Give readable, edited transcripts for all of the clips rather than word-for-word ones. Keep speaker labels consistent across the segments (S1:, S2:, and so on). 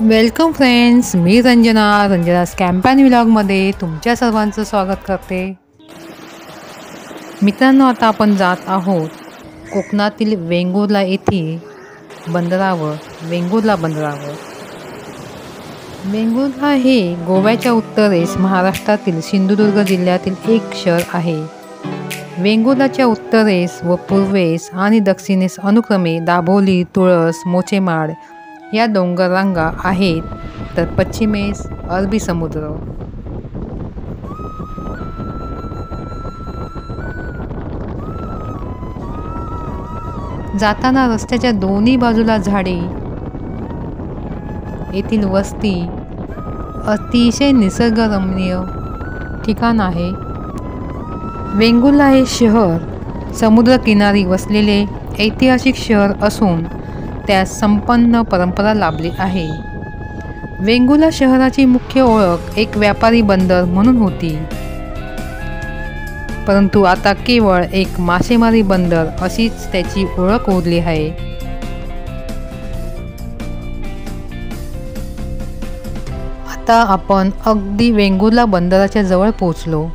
S1: Welcome friends, मी रंजना कॅम्पॅन व्लॉगमध्ये तुमच्या सर्वांचं स्वागत करते। मित्रांनो, आता आपण जात आहोत कोकणातील वेंगुर्ला येथील बंदरावर। वेंगुर्ला हे गोव्याच्या उत्तरेस महाराष्ट्रातील सिंधुदुर्ग जिल्ह्यातील एक शहर आहे। वेंगुर्लाच्या उत्तरेस व पूर्वेस आणि दक्षिणेस अनुक्रमे दाभोली, तुळस, मोचेमाड या डोंगर रांगा आहेत, तर पश्चिमेस अरबी समुद्र। जाताना रस्त्याच्या दोन्ही बाजूला झाडे, येथील वस्ती अतिशय निसर्गरम्य ठिकाण आहे। वेंगुर्ला हे शहर समुद्रकिनारी वसलेले ऐतिहासिक शहर असून त्यास संपन्न परंपरा लाभली आहे। वेंगुर्ला शहराची मुख्य ओळख एक व्यापारी बंदर म्हणून होती, परंतु आता केवळ एक मासेमारी बंदर अशीच त्याची ओळख उरली आहे। आता आपण अगदी वेंगुर्ला बंदराच्या जवळ पोहोचलो।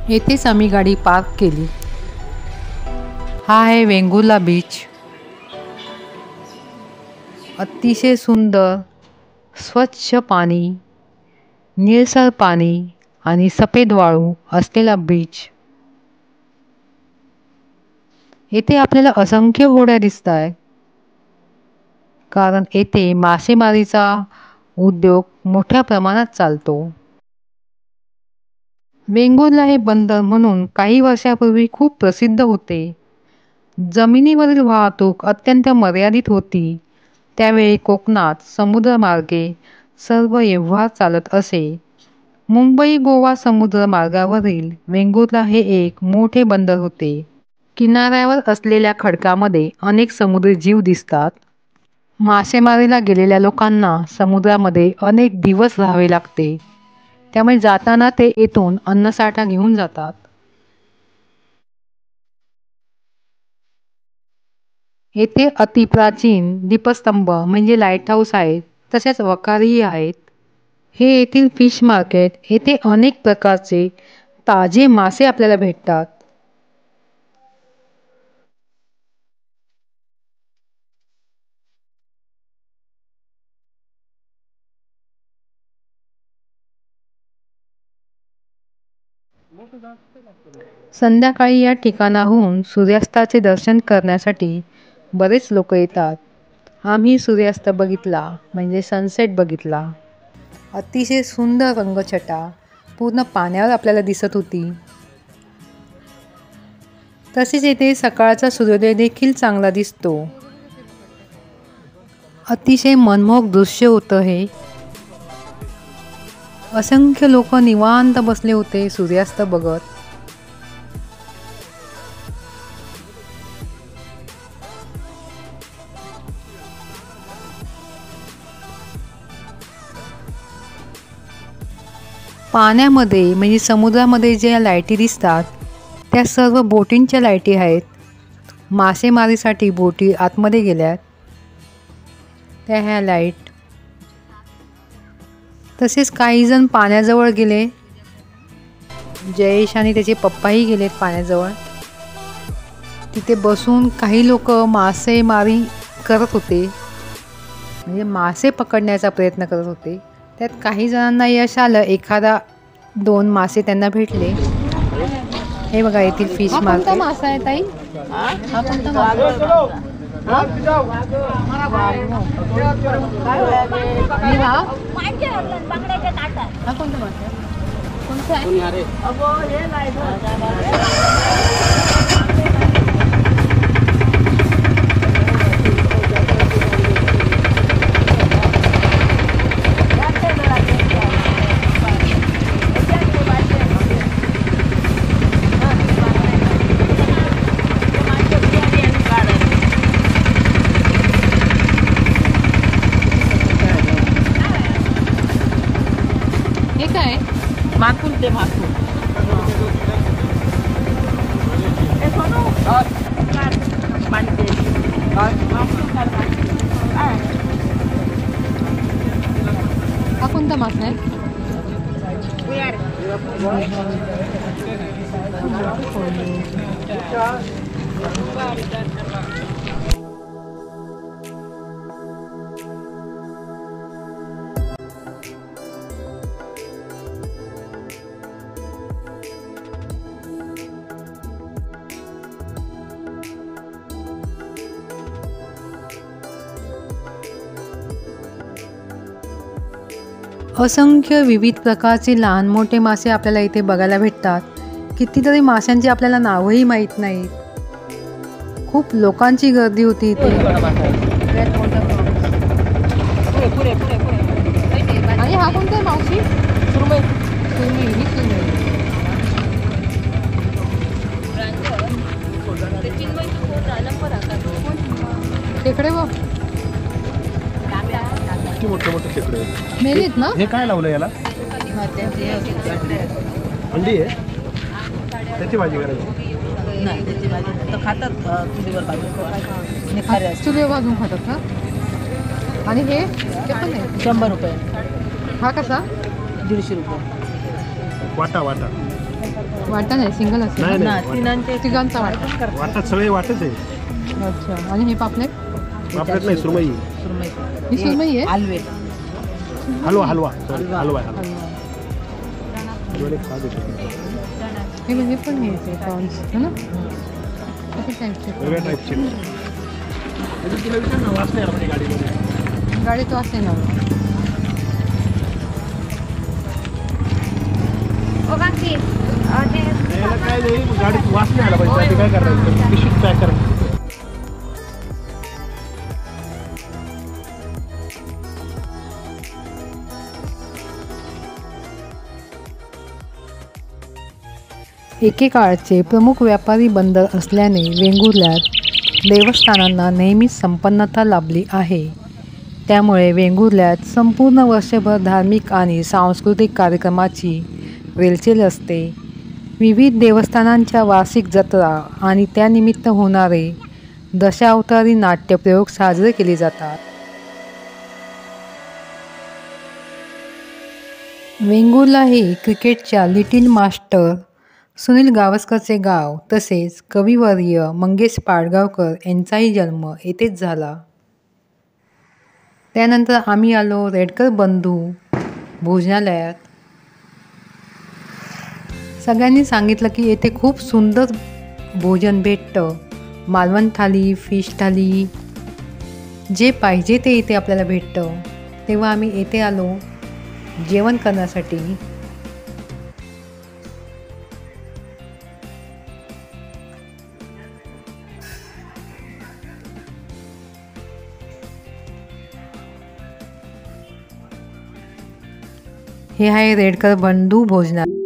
S1: येथेच आम्ही गाडी पार्क केली। हा आहे वेंगुर्ला बीच। अतिशय सुंदर स्वच्छ पाणी, निळसर पाणी आणि सफेद वाळू असलेला बीच। येथे आपल्याला असंख्य होड्या दिसत आहेत, कारण येथे मासेमारीचा उद्योग मोठ्या प्रमाणात चालतो। वेंगुर्ला हे बंदर म्हणून काही वर्षापूर्वी खूप प्रसिद्ध होते। जमिनीवरील वाहतूक अत्यंत मर्यादित होती। त्यावेळी कोकणात समुद्रमार्गे सर्व व्यवहार चालत असे। मुंबई गोवा समुद्रमार्गावरील वेंगुर्ला हे एक मोठे बंदर होते। किनाऱ्यावर असलेल्या खडकामध्ये अनेक समुद्री जीव दिसतात। मासेमारीला गेलेल्या लोकांना समुद्रामध्ये अनेक दिवस राहावे लागते, त्यामुळे जाताना ते येथून अन्नसाठा घेऊन जातात। येथे अतिप्राचीन दीपस्तंभ म्हणजे लाईट हाऊस आहेत, तसेच वखारही आहेत। हे येथील फिश मार्केट, येथे अनेक प्रकारचे ताजे मासे आपल्याला भेटतात। संध्याकाळी या ठिकाणाहून सूर्यास्ताचे दर्शन करण्यासाठी बरेच लोक येतात। आम्ही सूर्यास्त बघितला, म्हणजे सनसेट बघितला। अतिशय सुंदर रंगछटा पूर्ण पाण्यावर आपल्याला दिसत होती। तसेच येथे सकाळचा सूर्योदय देखील चांगला दिसतो। अतिशय मनमोहक दृश्य होतं हे। असंख्य लोक निवांत बसले होते सूर्यास्त बघत। पाण्यामध्ये म्हणजे समुद्रामध्ये ज्या लाईटी दिसतात त्या सर्व बोटिंगच्या लाईटी आहेत। मासेमारीसाठी बोटी आतमध्ये गेल्यात त्या ह्या लाईट। तसेच काही जण पाण्याजवळ गेले, जयेश आणि त्याचे पप्पाही गेलेत पाण्याजवळ। तिथे बसून काही लोक मासेमारी करत होते, म्हणजे मासे पकडण्याचा प्रयत्न करत होते। त्यात काही जणांना यश आलं, एखादा दोन मासे त्यांना भेटले। हे बघा, येथील फिश मार्केट। कोणता मासा आहे ताई? हा कोणता मासा? हा कोणता मासा? कोणता आहे?
S2: हे काय? माकुल ते माकुल।
S1: हा कोणता मासा आहे? असंख्य विविध प्रकारचे लहान मोठे मासे आपल्याला इथे बघायला भेटतात. कितीतरी माशांची आपल्याला नावही माहीत नाहीत. खूप लोकांची गर्दी होती इथे. आणि हा कोणता आहे मावशी? सुरमई. ही सुरमई. खेकडे बघ.
S2: मोठे मोठे खेकडे
S1: मेलीत ना.
S2: हे काय लावलं याला? अंडी आहे. त्याची भाजी करायची
S3: नाही, त्याची भाजी तर खातात चुलीवर भाजी.
S1: चुलीवर भाजून खातात का? आणि हे पण आहे
S3: 100 रुपये.
S1: हा कसा?
S3: 150 रुपये.
S2: वाटा वाटा
S1: वाटा नाही, सिंगल असेल.
S2: नाही,
S3: ना
S2: नाही.
S3: तिघांचे
S1: तिघांचा वाटा.
S2: वाटात सगळे वाटच आहे.
S1: अच्छा. आणि हे पापलेट?
S2: आपल्यात नाही, सुरमई.
S3: सुरमई.
S1: ही सुरमई आहे?
S3: हलवे.
S2: हलवा हलवा सॉरी हलवा आहे, हलवा.
S1: हे पण घ्यायचे प्रॉन्स है ना. असे टाईपचे
S2: वेगळ्या टाईपचे.
S1: गाडी तो असते ना.
S2: काय नाही, गाडीत वास नाही आला पाहिजे. ते काय करायचं, पिशवीत पॅक करायचं.
S1: एकेकाळचे प्रमुख व्यापारी बंदर असल्याने वेंगुर्ल्यात देवस्थानांना नेहमीच संपन्नता लाभली आहे. त्यामुळे वेंगुर्ल्यात संपूर्ण वर्षभर धार्मिक आणि सांस्कृतिक कार्यक्रमाची रेलचेल असते. विविध देवस्थानांच्या वार्षिक जत्रा आणि त्यानिमित्त होणारे दशावतारी नाट्यप्रयोग साजरे केले जातात. वेंगुर्ला हे क्रिकेटच्या लिटिल मास्टर सुनील गावस्करचे गाव तसेच कविवर्य मंगेश पाडगावकर यांचाही जन्म येथेच झाला. त्यानंतर आम्ही आलो रेडकर बंधू भोजनालयात. सगळ्यांनी सांगितलं की येथे खूप सुंदर भोजन भेटतं. मालवण थाली, फिश थाली, जे पाहिजे ते इथे आपल्याला भेटतं. तेव्हा आम्ही येथे आलो जेवण करण्यासाठी. हे आहे रेडकर बंधू भोजनालय.